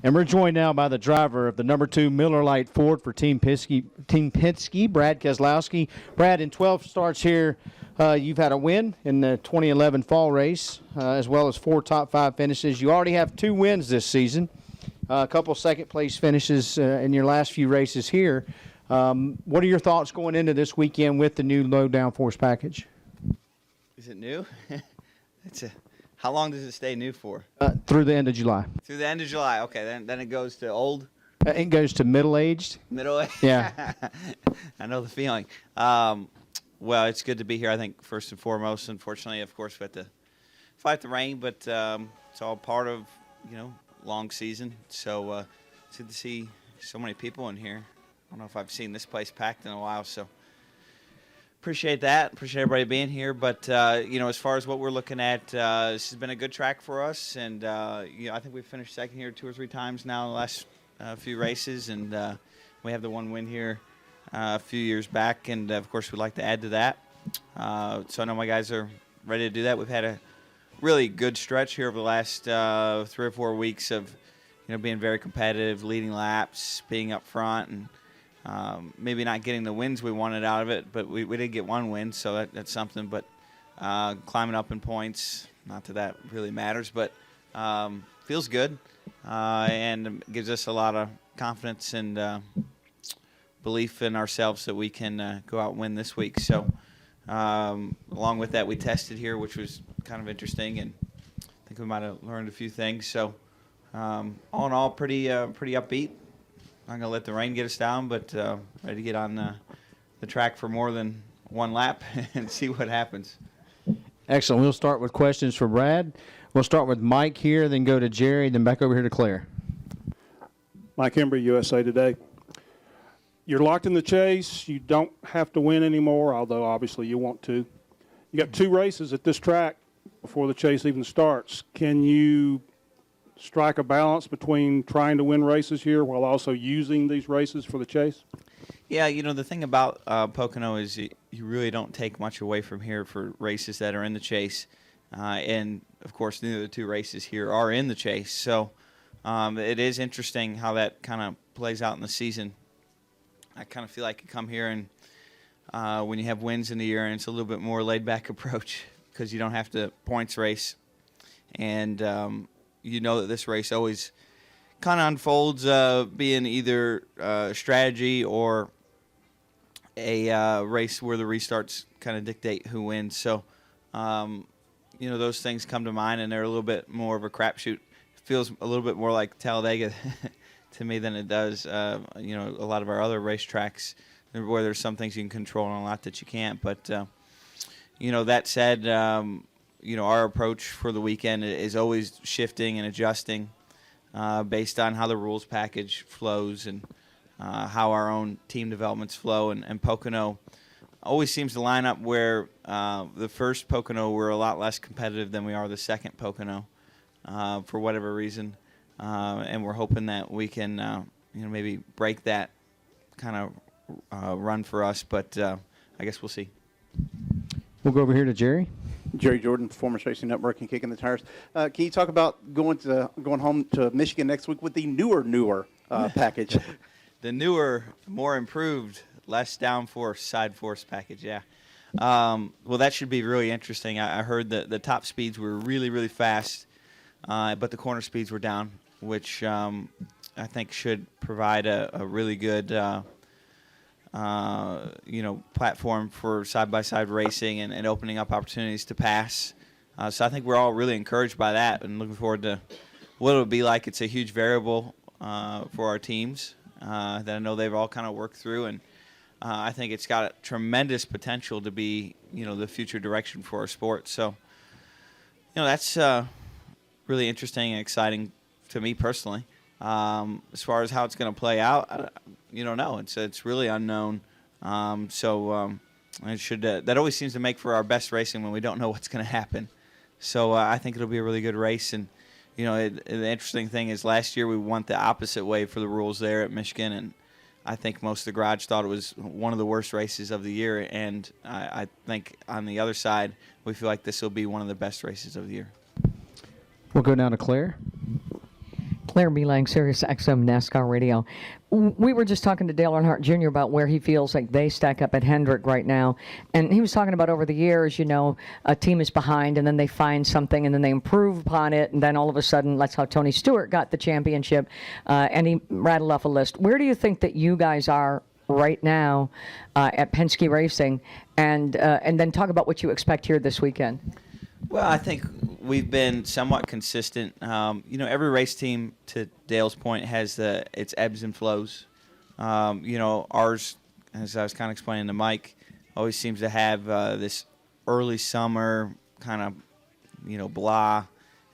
And we're joined now by the driver of the number 2 Miller Lite Ford for Team Penske, Brad Keselowski. Brad, in 12 starts here, you've had a win in the 2011 fall race, as well as 4 top 5 finishes. You already have 2 wins this season, a couple second-place finishes in your last few races here. What are your thoughts going into this weekend with the new low downforce package? Is it new? How long does it stay new for? Through the end of July. Through the end of July. Okay, then it goes to old? It goes to middle-aged. Middle-aged? Yeah. I know the feeling. Well, it's good to be here, I think, first and foremost. Unfortunately, of course, we have to fight the rain, but it's all part of, long season. So it's good to see so many people in here. I don't know if I've seen this place packed in a while, so appreciate that. Appreciate everybody being here. But, as far as what we're looking at, this has been a good track for us. And, I think we've finished second here 2 or 3 times now in the last few races. And we have the 1 win here a few years back. And, of course, we'd like to add to that. So I know my guys are ready to do that. We've had a really good stretch here over the last 3 or 4 weeks of, being very competitive, leading laps, being up front, and maybe not getting the wins we wanted out of it, but we did get 1 win, so that's something. But climbing up in points, not that really matters, but feels good and gives us a lot of confidence and belief in ourselves that we can go out and win this week. So along with that, we tested here, which was kind of interesting, and I think we might have learned a few things. So all in all, pretty upbeat. Not going to let the rain get us down, but ready to get on the track for more than 1 lap and see what happens. Excellent. We'll start with questions for Brad. We'll start with Mike here, then go to Jerry, then back over here to Claire. Mike Embry, USA Today. You're locked in the chase. You don't have to win anymore, although obviously you want to. You got 2 races at this track before the chase even starts. Can you strike a balance between trying to win races here while also using these races for the chase? Yeah, the thing about Pocono is you really don't take much away from here for races that are in the chase. And, of course, neither of the 2 races here are in the chase. So it is interesting how that kind of plays out in the season. I kind of feel like you come here and when you have wins in the year, and it's a little bit more laid-back approach because you don't have to points race. And that this race always kind of unfolds being either strategy or a race where the restarts kind of dictate who wins. So, those things come to mind, and they're a little bit more of a crapshoot. It feels a little bit more like Talladega to me than it does, a lot of our other racetracks where there's some things you can control and a lot that you can't. But, that said, our approach for the weekend is always shifting and adjusting based on how the rules package flows and how our own team developments flow. And Pocono always seems to line up where the first Pocono we're a lot less competitive than we are the second Pocono for whatever reason. And we're hoping that we can maybe break that kind of run for us. But I guess we'll see. We'll go over here to Jerry. Jerry Jordan, Performance Racing Network and Kicking the Tires. Can you talk about going home to Michigan next week with the newer package? The newer, more improved, less downforce, side force package, yeah. Well, that should be really interesting. I heard that the top speeds were really, really fast, but the corner speeds were down, which I think should provide a really good platform for side-by-side racing and opening up opportunities to pass. So I think we're all really encouraged by that and looking forward to what it'll be like. It's a huge variable for our teams that I know they've all kind of worked through, and I think it's got a tremendous potential to be, the future direction for our sport. So, that's really interesting and exciting to me personally. As far as how it's going to play out, you don't know. It's really unknown. It should that always seems to make for our best racing when we don't know what's going to happen. So I think it'll be a really good race. And the interesting thing is last year we went the opposite way for the rules there at Michigan, and I think most of the garage thought it was one of the worst races of the year. And I think on the other side we feel like this will be one of the best races of the year. We'll go down to Claire. Claire Belang, Sirius XM NASCAR Radio. We were just talking to Dale Earnhardt Jr. about where he feels like they stack up at Hendrick right now. And he was talking about over the years, a team is behind and then they find something and then they improve upon it. And then all of a sudden, that's how Tony Stewart got the championship. And he rattled off a list. Where do you think that you guys are right now at Penske Racing? And then talk about what you expect here this weekend. Well, I think we've been somewhat consistent. Every race team, to Dale's point, has its ebbs and flows. Ours, as I was kind of explaining to Mike, always seems to have this early summer kind of, blah,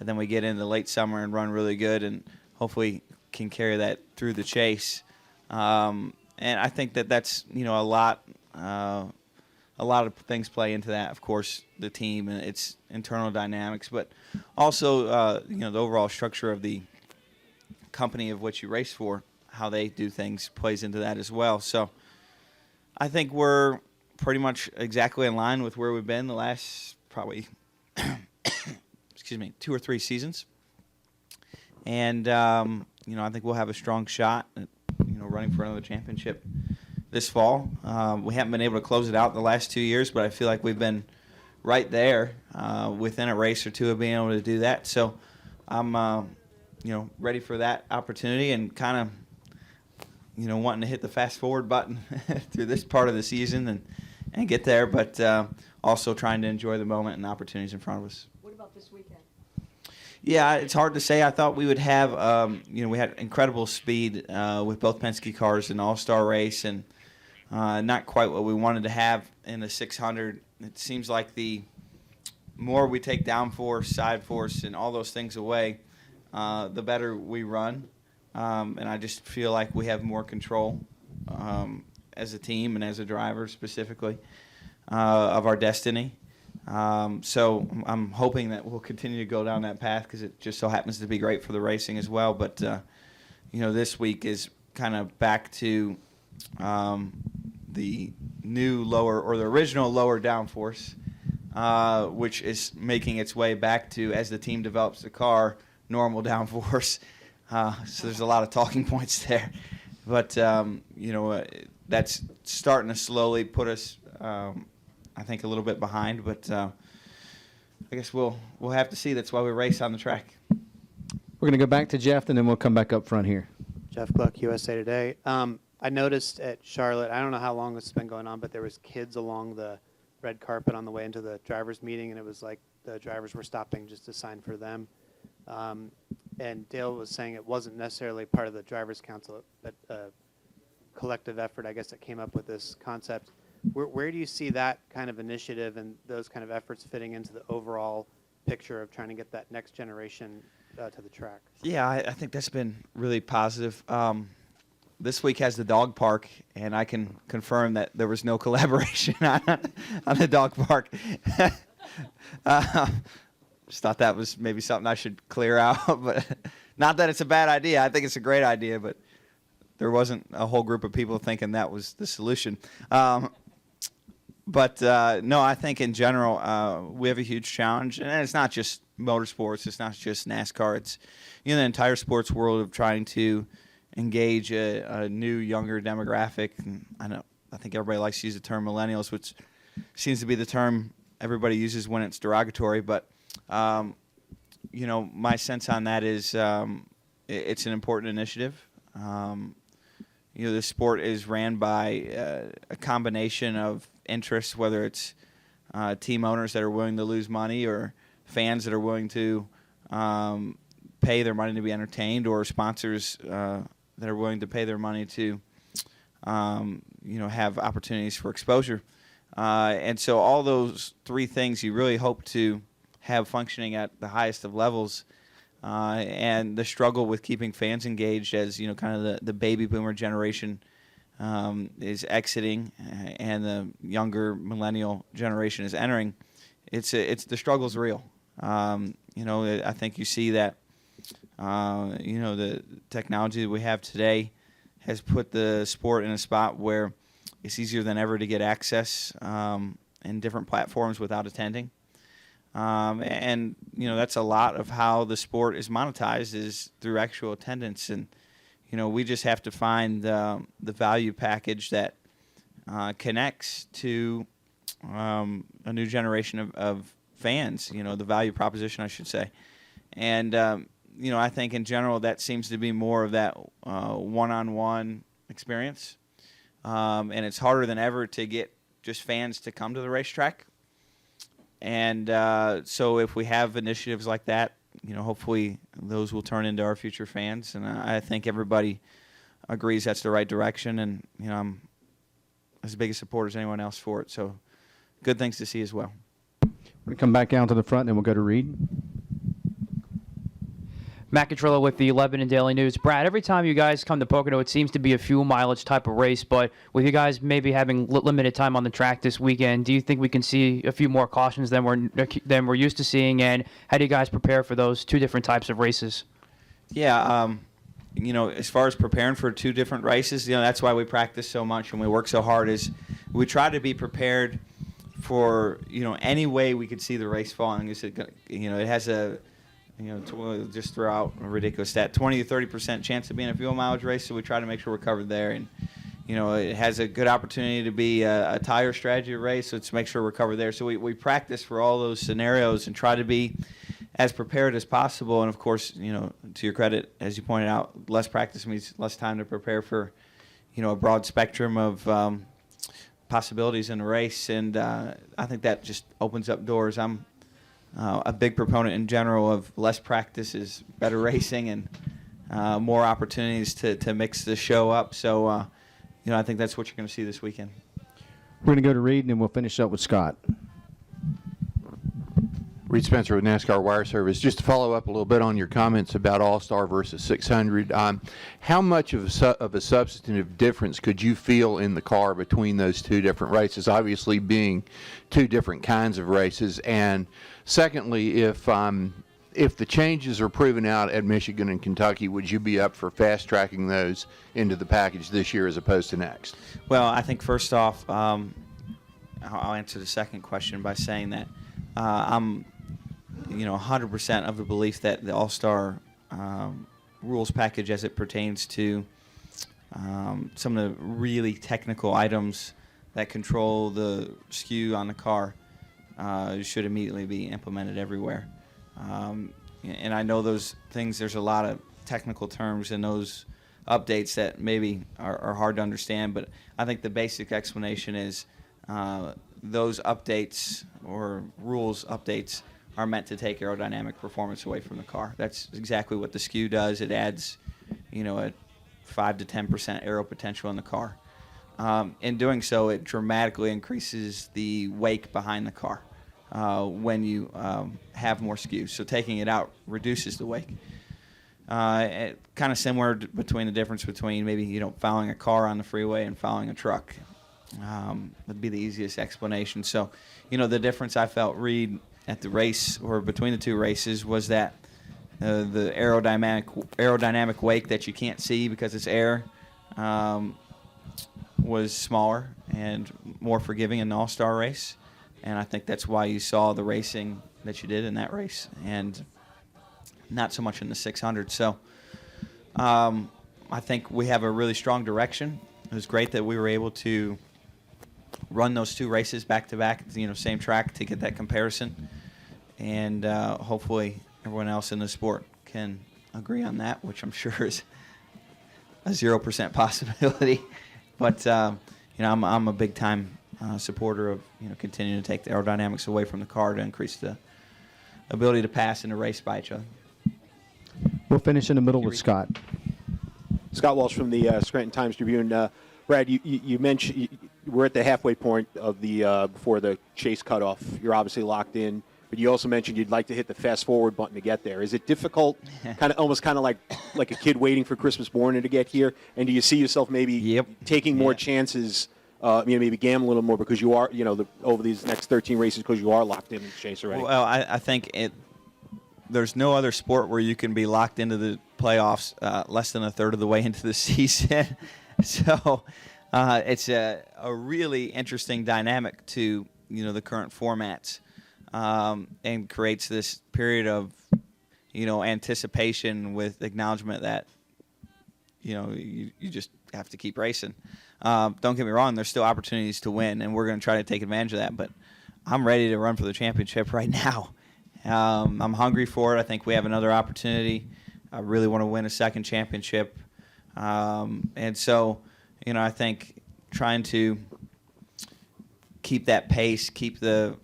and then we get into late summer and run really good, and hopefully can carry that through the chase. And I think that's a lot of things play into that, of course, the team and its internal dynamics, but also, the overall structure of the company of what you race for, how they do things plays into that as well. So I think we're pretty much exactly in line with where we've been the last probably, 2 or 3 seasons. And, I think we'll have a strong shot at, running for another championship this fall. We haven't been able to close it out the last 2 years, but I feel like we've been right there within a race or two of being able to do that. So I'm, ready for that opportunity and kind of, wanting to hit the fast forward button through this part of the season and get there, but also trying to enjoy the moment and the opportunities in front of us. What about this weekend? Yeah, it's hard to say. I thought we would have, we had incredible speed with both Penske cars in the All-Star race, and not quite what we wanted to have in the 600. It seems like the more we take downforce, side force, and all those things away, the better we run. And I just feel like we have more control as a team and as a driver specifically of our destiny. So I'm hoping that we'll continue to go down that path because it just so happens to be great for the racing as well. But, this week is kind of back to the new lower or the original lower downforce, which is making its way back to, as the team develops the car, normal downforce. So there's a lot of talking points there. But, that's starting to slowly put us, I think, a little bit behind. But I guess we'll have to see. That's why we race on the track. We're going to go back to Jeff, and then we'll come back up front here. Jeff Gluck, USA Today. I noticed at Charlotte, I don't know how long this has been going on, but there was kids along the red carpet on the way into the drivers' meeting, and it was like the drivers were stopping just to sign for them. And Dale was saying it wasn't necessarily part of the drivers' council, but a collective effort, I guess, that came up with this concept. Where do you see that kind of initiative and those kind of efforts fitting into the overall picture of trying to get that next generation to the track? Yeah, I think that's been really positive. This week has the dog park, and I can confirm that there was no collaboration on the dog park. Just thought that was maybe something I should clear out. But not that it's a bad idea. I think it's a great idea, but there wasn't a whole group of people thinking that was the solution. But no, I think in general we have a huge challenge, and it's not just motorsports, it's not just NASCAR. It's the entire sports world of trying to engage a new, younger demographic. And I think everybody likes to use the term millennials, which seems to be the term everybody uses when it's derogatory. But my sense on that is it's an important initiative. The sport is ran by a combination of interests, whether it's team owners that are willing to lose money or fans that are willing to pay their money to be entertained, or sponsors that are willing to pay their money to have opportunities for exposure. And so all those three things you really hope to have functioning at the highest of levels. And the struggle with keeping fans engaged as, kind of the baby boomer generation is exiting and the younger millennial generation is entering. It's the struggle's real. I think you see that, the technology that we have today has put the sport in a spot where it's easier than ever to get access in different platforms without attending. And that's a lot of how the sport is monetized, is through actual attendance. And we just have to find the value package that connects to a new generation of fans. The value proposition, I should say. And I think in general that seems to be more of that one-on-one experience. And it's harder than ever to get just fans to come to the racetrack. And so if we have initiatives like that, hopefully those will turn into our future fans. And I think everybody agrees that's the right direction. And, I'm as big a supporter as anyone else for it. So good things to see as well. We come back down to the front, and then we'll go to Reed. Matt Catrillo with the Lebanon Daily News. Brad, every time you guys come to Pocono, it seems to be a fuel mileage type of race, but with you guys maybe having limited time on the track this weekend, do you think we can see a few more cautions than we're used to seeing, and how do you guys prepare for those two different types of races? Yeah, as far as preparing for two different races, that's why we practice so much and we work so hard, is we try to be prepared for, any way we could see the race falling. It has a just throw out a ridiculous stat, 20 to 30% chance of being a fuel mileage race, so we try to make sure we're covered there. And, it has a good opportunity to be a tire strategy race, so let's make sure we're covered there. So we practice for all those scenarios and try to be as prepared as possible. And, of course, to your credit, as you pointed out, less practice means less time to prepare for, a broad spectrum of possibilities in a race. And I think that just opens up doors. I'm a big proponent in general of less practice is better racing, and more opportunities to mix the show up. So, I think that's what you're going to see this weekend. We're going to go to Reed, and then we'll finish up with Scott. Reed Spencer with NASCAR Wire Service. Just to follow up a little bit on your comments about All-Star versus 600, how much of a substantive difference could you feel in the car between those two different races, obviously being two different kinds of races? And secondly, if the changes are proven out at Michigan and Kentucky, would you be up for fast-tracking those into the package this year as opposed to next? Well, I think first off, I'll answer the second question by saying that I'm 100% of the belief that the All-Star rules package, as it pertains to some of the really technical items that control the skew on the car, should immediately be implemented everywhere. And I know those things, there's a lot of technical terms in those updates that maybe are hard to understand, but I think the basic explanation is those updates or rules updates are meant to take aerodynamic performance away from the car. That's exactly what the skew does. It adds, a 5 to 10% aero potential in the car. In doing so, it dramatically increases the wake behind the car when you have more skew. So taking it out reduces the wake. Kind of similar between the difference between maybe following a car on the freeway and following a truck. Would be the easiest explanation. So, the difference I felt, Reed, at the race or between the two races was that the aerodynamic wake that you can't see because it's air was smaller and more forgiving in the All-Star race. And I think that's why you saw the racing that you did in that race and not so much in the 600. So I think we have a really strong direction. It was great that we were able to run those two races back-to-back, same track, to get that comparison. And hopefully everyone else in the sport can agree on that, which I'm sure is a 0% possibility. But, I'm a big-time supporter of, continuing to take the aerodynamics away from the car to increase the ability to pass and to race by each other. We'll finish in the middle with Scott. Scott Walsh from the Scranton Times-Tribune. Brad, you mentioned we're at the halfway point of the before the chase cutoff. You're obviously locked in, but you also mentioned you'd like to hit the fast forward button to get there. Is it difficult, almost like a kid waiting for Christmas morning to get here? And do you see yourself maybe taking more chances, maybe gambling a little more because you are, over these next 13 races because you are locked in the chase already? Well, I think there's no other sport where you can be locked into the playoffs less than a third of the way into the season. So it's a really interesting dynamic to the current formats. and creates this period of, anticipation with acknowledgement that, you just have to keep racing. Don't get me wrong, there's still opportunities to win, and we're going to try to take advantage of that. But I'm ready to run for the championship right now. I'm hungry for it. I think we have another opportunity. I really want to win a second championship. And so, I think trying to keep that pace, keep the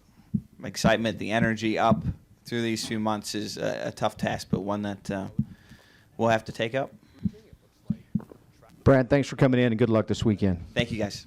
excitement, the energy up through these few months is a tough task, but one that we'll have to take up. Brad, thanks for coming in, and good luck this weekend. Thank you, guys.